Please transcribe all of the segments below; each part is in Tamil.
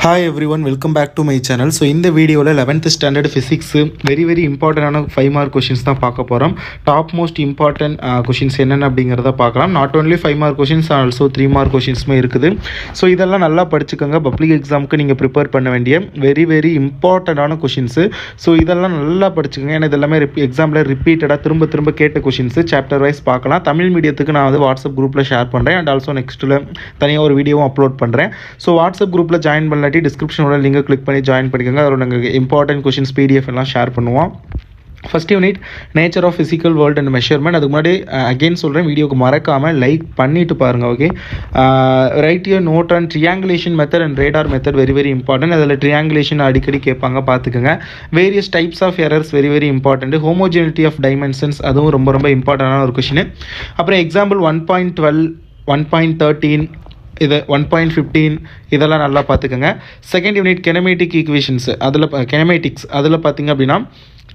Hi everyone, welcome back to my channel. So இந்த வீடியோவில் 11th ஸ்டாண்டர்ட் ஃபிசிக்ஸ் வெரி இம்பார்ட்டண்டான 5 மார்க் கொஷின்ஸ் தான் பார்க்க போகிறோம். டாப் மோஸ்ட் இம்பார்ட்டன்ட் கொஷின்ஸ் என்னென்ன அப்படிங்கிறத பார்க்கலாம். Not only 5 mark questions also 3 mark கொஷின்ஸுமே இருக்குது. ஸோ இதெல்லாம் நல்லா படிச்சுக்கோங்க. பப்ளிக் எக்ஸாமுக்கு நீங்கள் ப்ரிப்பேர் பண்ண வேண்டிய வெரி இம்பார்ட்டண்டான கொஷின்ஸு. ஸோ இதெல்லாம் நல்லா படிச்சுக்கோங்க. ஏன்னா இதெல்லாமே எக்ஸாமில் ரிப்பீட்டடாக திரும்ப கேட்ட கொஷின்ஸு சாப்டர் வைஸ் பார்க்கலாம். தமிழ் மீடியத்துக்கு நான் வந்து வாட்ஸ்அப் குரூப்பில் ஷேர் பண்ணுறேன் அண்ட் ஆல்சோ நெக்ஸ்ட்டில் தனியாக ஒரு வீடியோவும் அப்லோட் பண்ணுறேன். ஸோ வாட்ஸ்அப் குரூப்பில் ஜாயின் பண்ண டிஸ்கிரிப்ஷனோட லிங்கை கிளிக் பண்ணி ஜாயின் பண்ணிக்கோங்க. அதோட நாங்கள் இம்பார்ட்டன்ட் கொஷின்ஸ் பிடிஎஃப் எல்லாம் ஷேர் பண்ணுவோம். First unit nature of physical world and measurement. அதுக்கு முன்னாடி அகெயின் சொல்கிறேன், வீடியோக்கு மறக்காமல் லைக் பண்ணிவிட்டு பாருங்கள். Okay, right your note and triangulation method and radar method very important. அதில் ட்ரியாங்குலேஷன் அடிக்கடி கேட்பாங்க, பார்த்துக்கோங்க. Various types of errors very important. Homogeneity of dimensions அதுவும் ரொம்ப இம்பார்ட்டண்டான ஒரு கொஷின். அப்புறம் எக்ஸாம்பிள் 1.12 1.13 இது 1.15 இதெல்லாம் நல்லா பார்த்துக்கோங்க. செகண்ட் யூனிட் கெனமேட்டிக் ஈக்குவேஷன்ஸ், அதில் கெனமேட்டிக்ஸ் அதில் பார்த்திங்க அப்படின்னா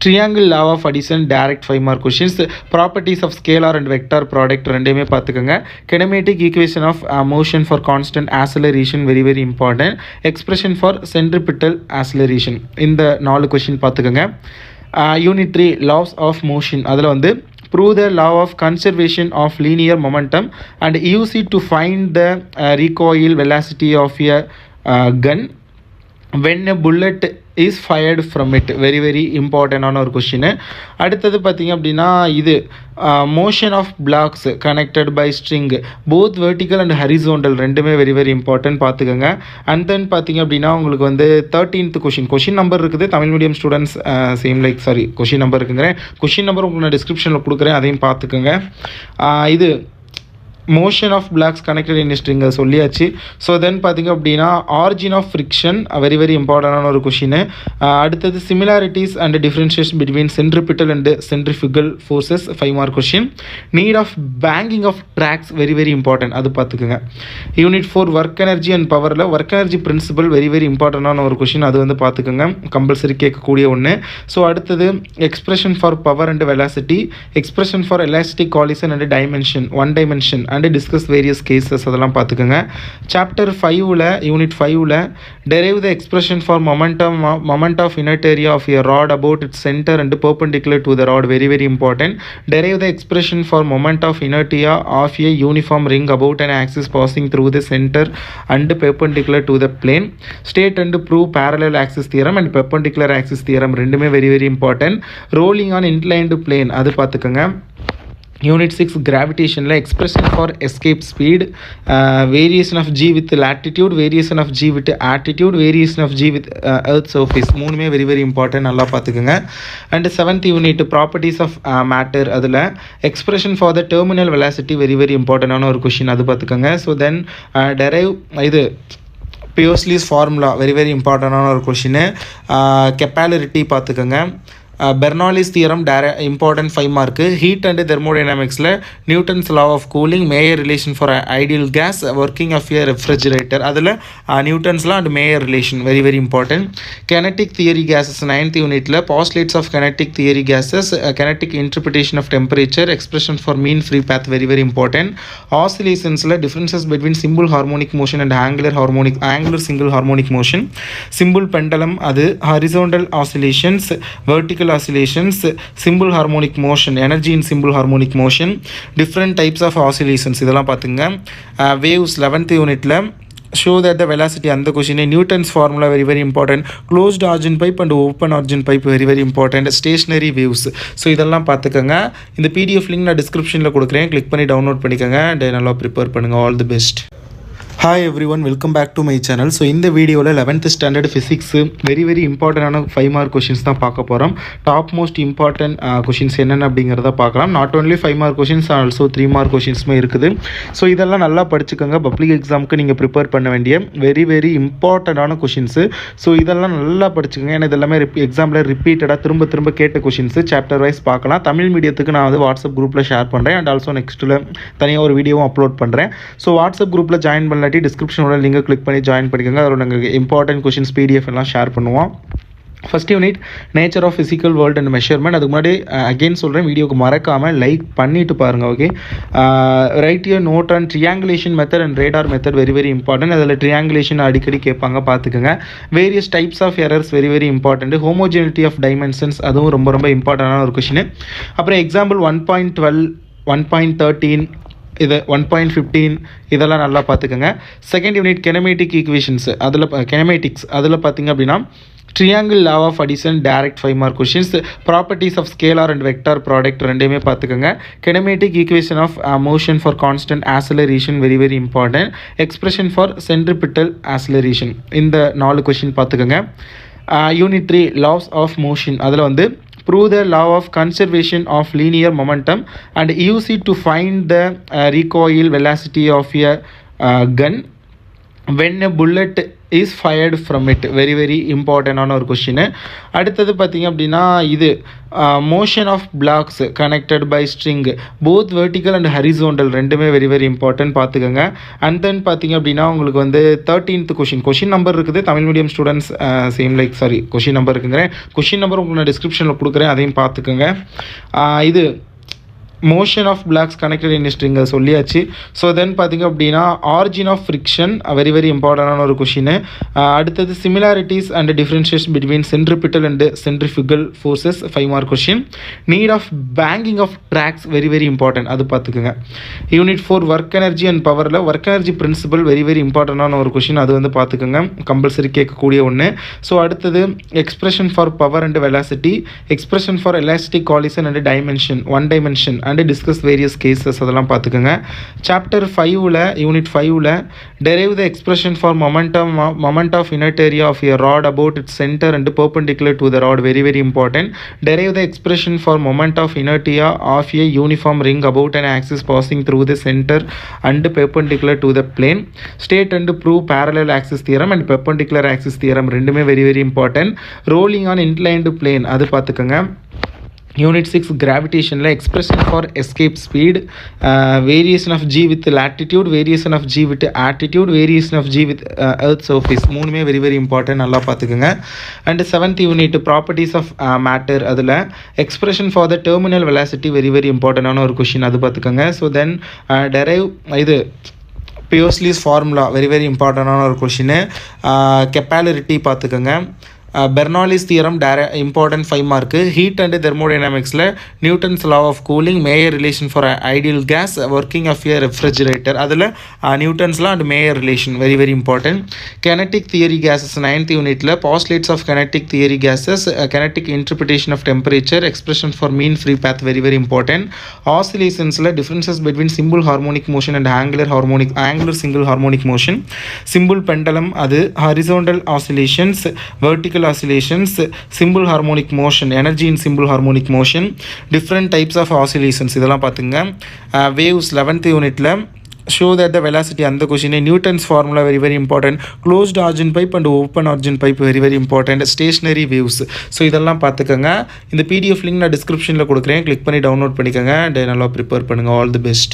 triangle law of addition direct 5 mark questions. Properties of scalar and vector product ரெண்டையுமே பார்த்துக்கோங்க. Kinematic equation of motion for constant acceleration very important. Expression for centripetal acceleration, இந்த 4 கொஷின் பார்த்துக்கோங்க. யூனிட் 3 லாஸ் ஆஃப் மோஷன், அதில் வந்து prove the law of conservation of linear momentum and use it to find the recoil velocity of a gun when a bullet is fired from it. Very இம்பார்ட்டண்டான ஒரு கொஷின். அடுத்தது பார்த்திங்க அப்படின்னா இது motion of blocks connected by string both vertical and horizontal ரெண்டுமே வெரி இம்பார்ட்டன்ட் பார்த்துக்கோங்க. அண்ட் தென் பார்த்திங்க அப்படின்னா உங்களுக்கு வந்து 13th கொஷின் நம்பர் இருக்குது. Tamil medium students question number இருக்குங்கிறேன். கொஷின் நம்பர் உங்களுக்கு நான் டிஸ்கிரிப்ஷனில் கொடுக்குறேன், அதையும் பார்த்துக்கோங்க. இது motion of blocks connected in string சொல்லியாச்சு. ஸோ தென் பார்த்திங்க அப்படின்னா ஆரிஜின் ஆஃப் ஃப்ரிக்ஷன் வெரி இம்பார்ட்டண்டான ஒரு கொஷின். அடுத்தது similarities and differentiation between centripetal and centrifugal forces 5 mark question. Need of banking of tracks very important, அது பார்த்துக்குங்க. யூனிட் 4 ஒர்க் எனர்ஜி அண்ட் பவரில் ஒர்க் எனர்ஜி பிரின்சிபல் வெரி இம்பார்ட்டண்டான ஒரு கொஷின், அது வந்து பார்த்துக்கோங்க, கம்பல்சரி கேட்கக்கூடிய ஒன்று. ஸோ அடுத்தது expression for power and velocity, expression for elastic collision and dimension, one dimension and discuss various cases, அதெல்லாம் பார்த்துக்கோங்க. சாப்டர் 5ல் யூனிட் 5ல் derive the expression for moment of inertia of a rod about its centre and perpendicular to the rod very important. Derive the expression for moment of inertia of a uniform ring about an axis passing through the centre and perpendicular to the plane. State and prove parallel axis theorem and perpendicular axis theorem ரெண்டுமே very important. Rolling on inclined plane, அது பார்த்துக்கோங்க. யூனிட் 6 கிராவிடேஷனில் expression for escape speed, variation of g with latitude, variation of g with altitude, variation of g with earth surface, மூணுமே வெரி இம்பார்ட்டன்ட், நல்லா பார்த்துக்குங்க. And 7th unit properties of matter, அதில் expression for the terminal velocity very இம்பார்ட்டண்டான ஒரு கொஷின், அது பார்த்துக்கோங்க. ஸோ தென் டெரைவ் இது பியோஸ்லிஸ் ஃபார்முலா வெரி இம்பார்ட்டண்டான ஒரு கொஷின். கெப்பாலிட்டி பார்த்துக்கோங்க. Bernoulli's theorem important 5 mark. Heat and தெர்மோடைனாமிக்ஸில் Newton's law of cooling, Mayer relation for ideal gas, working of a refrigerator, அதில் Newton's law and Mayer relation very important. Kinetic theory gases 9th யூனிட்டில் postulates of kinetic theory gases, kinetic interpretation of temperature, expression for mean free path very important. ஆசிலேஷன்ஸில் differences between simple harmonic motion and angular single harmonic motion, simple pendulum, அது horizontal oscillations, vertical oscillations, simple harmonic motion, energy in simple harmonic motion, different types of oscillations, இதெல்லாம் பார்த்துங்க. waves 11th யூனிட்டில் show that the velocity, அந்த question. Newton's formula very important. Closed organ pipe and open organ pipe very important. Stationary waves, so இதெல்லாம் பார்த்துக்கோங்க. இந்த பிடிஎஃப் லிங்க் நான் டிஸ்கிரிப்ஷனில் கொடுக்குறேன், கிளிக் பண்ணி டவுன்லோட் பண்ணிக்கோங்க அண்ட் நல்லா ப்ரிப்பேர் பண்ணுங்கள். All the best. Hi everyone, welcome back to my channel. So இந்த வீடியோவில் 11th ஸ்டாண்டர்ட் ஃபிசிக்ஸ் வெரி இம்பார்ட்டண்டான 5 மார்க் கொஷின்ஸ் தான் பார்க்க போகிறோம். டாப் மோஸ்ட் இம்பார்ட்டன்ட் கொஷின்ஸ் என்னென்ன அப்படிங்கிறத பார்க்கலாம். Not only 5 mark questions also 3 mark கொஷின்ஸுமே இருக்குது. ஸோ இதெல்லாம் நல்லா படிச்சுக்கோங்க. பப்ளிக் எக்ஸாமுக்கு நீங்கள் ப்ரிப்பேர் பண்ண வேண்டிய வெரி இம்பார்ட்டண்டான கொஷின்ஸு. ஸோ இதெல்லாம் நல்லா படிச்சுக்கோங்க. ஏன்னா இதெல்லாமே எக்ஸாமில் ரிப்பீட்டடாக திரும்ப கேட்ட கொஷின்ஸு சாப்டர் வைஸ் பார்க்கலாம். தமிழ் மீடியத்துக்கு நான் வந்து வாட்ஸ்அப் குரூப்பில் ஷேர் பண்ணுறேன் அண்ட் ஆல்சோ நெக்ஸ்ட்டில் தனியாக ஒரு வீடியோவும் அப்லோட் பண்ணுறேன். ஸோ வாட்ஸ்அப் குரூப்பில் ஜாயின் பண்ண டிஸ்கிரிப்ஷனோட லிங்கை கிளிக் பண்ணி ஜாயின் பண்ணிக்கோங்க. அதோட நாங்கள் இம்பார்ட்டன்ட் கொஷின்ஸ் பிடிஎஃப் எல்லாம் ஷேர் பண்ணுவோம். First unit nature of physical world and measurement. அதுக்கு முன்னாடி அகெயின் சொல்கிறேன், வீடியோக்கு மறக்காமல் லைக் பண்ணிவிட்டு பாருங்கள். Okay, right your note and triangulation method and radar method very very important. அதில் ட்ரியாங்குலேஷன் அடிக்கடி கேட்பாங்க, பார்த்துக்கோங்க. Various types of errors very very important. Homogeneity of dimensions அதுவும் ரொம்ப ரொம்ப இம்பார்ட்டண்டான ஒரு கொஷின். அப்புறம் எக்ஸாம்பிள் 1.12, 1.13, இது 1.15 இதெல்லாம் நல்லா பார்த்துக்கோங்க. செகண்ட் யூனிட் கெனமேட்டிக் ஈக்குவேஷன்ஸ், அதில் கெனமேட்டிக்ஸ் அதில் பார்த்திங்க அப்படின்னா triangle law of addition direct 5 mark questions. Properties of scalar and vector product ரெண்டையுமே பார்த்துக்கோங்க. Kinematic equation of motion for constant acceleration very very important. Expression for centripetal acceleration, இந்த 4 கொஷின் பார்த்துக்கோங்க. யூனிட் 3 லாஸ் ஆஃப் மோஷன், அதில் வந்து prove the law of conservation of linear momentum and use it to find the recoil velocity of a gun when a bullet is fired from it. Very very இம்பார்ட்டண்டான ஒரு கொஷின். அடுத்தது பார்த்திங்க அப்படின்னா இது motion of blocks connected by string both vertical and horizontal ரெண்டுமே வெரி வெரி இம்பார்ட்டன்ட் பார்த்துக்கோங்க. அண்ட் தென் பார்த்திங்க அப்படின்னா உங்களுக்கு வந்து 13th கொஷின் நம்பர் இருக்குது. Tamil medium students same like question number இருக்குங்கிறேன். கொஷின் நம்பர் உங்களுக்கு நான் டிஸ்கிரிப்ஷனில் கொடுக்குறேன், அதையும் பார்த்துக்கோங்க. இது motion of blocks connected in string சொல்லியாச்சு. ஸோ தென் பார்த்திங்க அப்படின்னா origin of friction very very இம்பார்ட்டண்டான ஒரு கொஷின். அடுத்தது similarities and differentiation between centripetal and centrifugal forces 5 mark question. Need of banking of tracks very very important, அது பார்த்துக்குங்க. யூனிட் 4 ஒர்க் எனர்ஜி அண்ட் பவரில் work energy principle very very இம்பார்ட்டண்டான ஒரு கொஷின், அது வந்து பார்த்துக்குங்க, கம்பல்சரி கேட்கக்கூடிய ஒன்று. ஸோ அடுத்தது expression for power and velocity, expression for elastic collision and dimension, one dimension and discuss various cases, அதெல்லாம் பார்த்துக்கோங்க. சாப்டர் 5ல் யூனிட் 5ல் derive the expression for moment of inertia of a rod about its centre and perpendicular to the rod very very important. Derive the expression for moment of inertia of a uniform ring about an axis passing through the centre and perpendicular to the plane. State and prove parallel axis theorem and perpendicular axis theorem ரெண்டுமே very very important. Rolling on inclined plane, அது பார்த்துக்கோங்க. யூனிட் 6 கிராவிடேஷனில் expression for escape speed, variation of g with latitude, variation of g with altitude, variation of g with earth surface, மூணுமே வெரி வெரி இம்பார்ட்டன்ட், நல்லா பார்த்துக்குங்க. And 7th unit properties of matter, அதில் expression for the terminal velocity very very இம்பார்ட்டண்டான ஒரு கொஷின், அது பார்த்துக்கோங்க. ஸோ தென் டெரைவ் இது பியோஸ்லிஸ் ஃபார்முலா வெரி வெரி இம்பார்ட்டண்டான ஒரு கொஷின். கெப்பாலிட்டி பார்த்துக்கோங்க. Bernoulli's theorem important 5 mark. Heat and தெர்மோடைனமிக்ஸில் Newton's law of cooling, Mayer relation for ideal gas, working of a refrigerator, அதில் நியூட்டன்ஸ்லாம் and Mayer relation very very important. Kinetic theory gases 9th யூனிட்டில் postulates of kinetic theory gases, kinetic interpretation of temperature, expression for mean free path very very important. ஆசிலேஷன்ஸில் differences between simple harmonic motion and angular single harmonic motion, simple pendulum, அது horizontal oscillations, vertical oscillations, simple harmonic motion, energy in simple harmonic motion, different types of oscillations, இதெல்லாம் பார்த்துங்க. waves 11th யூனிட்டில் show that the velocity, அந்த question. Newton's formula very very important. Closed organ pipe and open organ pipe very very important. Stationary waves, so இதெல்லாம் பார்த்துக்கோங்க. இந்த பிடிஎஃப் லிங்க் நான் டிஸ்கிரிப்ஷனில் கொடுக்குறேன், கிளிக் பண்ணி டவுன்லோட் பண்ணிக்கோங்க அண்ட் நல்லா ப்ரிப்பேர் பண்ணுங்கள். All the best.